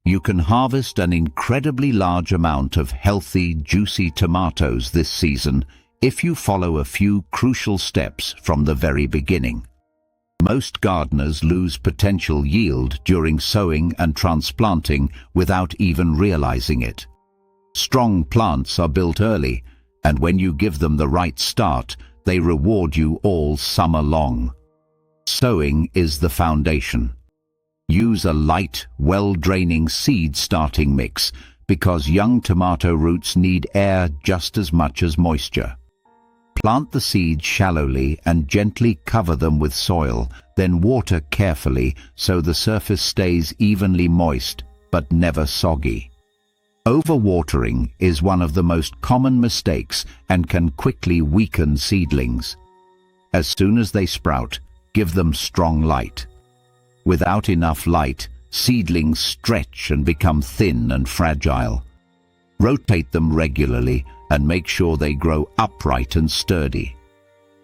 You can harvest an incredibly large amount of healthy, juicy tomatoes this season if you follow a few crucial steps from the very beginning. Most gardeners lose potential yield during sowing and transplanting without even realizing it. Strong plants are built early, and when you give them the right start, they reward you all summer long. Sowing is the foundation. Use a light, well-draining seed starting mix because young tomato roots need air just as much as moisture. Plant the seeds shallowly and gently cover them with soil, then water carefully so the surface stays evenly moist but never soggy. Overwatering is one of the most common mistakes and can quickly weaken seedlings. As soon as they sprout, give them strong light. Without enough light, seedlings stretch and become thin and fragile. Rotate them regularly and make sure they grow upright and sturdy.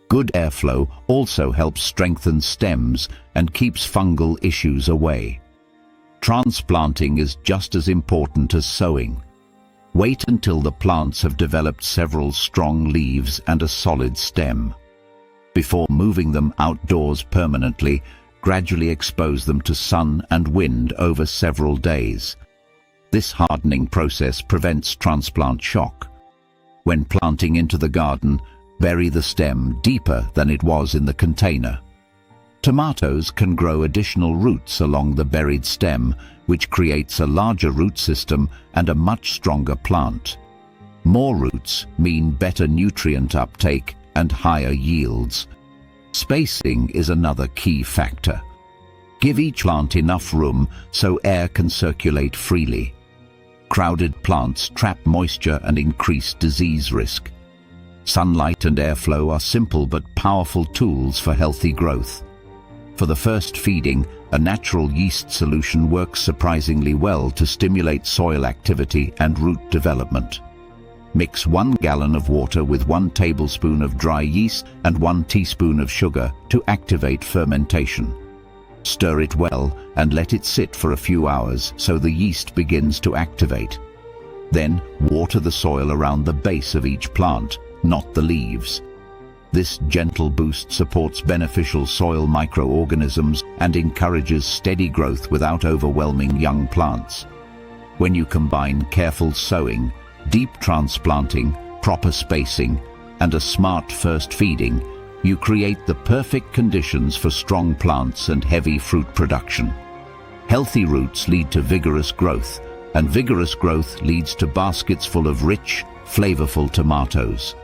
Good airflow also helps strengthen stems and keeps fungal issues away. Transplanting is just as important as sowing. Wait until the plants have developed several strong leaves and a solid stem. Before moving them outdoors permanently, gradually expose them to sun and wind over several days. This hardening process prevents transplant shock. When planting into the garden, bury the stem deeper than it was in the container. Tomatoes can grow additional roots along the buried stem, which creates a larger root system and a much stronger plant. More roots mean better nutrient uptake and higher yields. Spacing is another key factor. Give each plant enough room so air can circulate freely. Crowded plants trap moisture and increase disease risk. Sunlight and airflow are simple but powerful tools for healthy growth. For the first feeding, a natural yeast solution works surprisingly well to stimulate soil activity and root development. Mix 1 gallon of water with 1 tablespoon of dry yeast and 1 teaspoon of sugar to activate fermentation. Stir it well and let it sit for a few hours so the yeast begins to activate. Then water the soil around the base of each plant, not the leaves. This gentle boost supports beneficial soil microorganisms and encourages steady growth without overwhelming young plants. When you combine careful sowing, deep transplanting, proper spacing, and a smart first feeding, you create the perfect conditions for strong plants and heavy fruit production. Healthy roots lead to vigorous growth, and vigorous growth leads to baskets full of rich, flavorful tomatoes.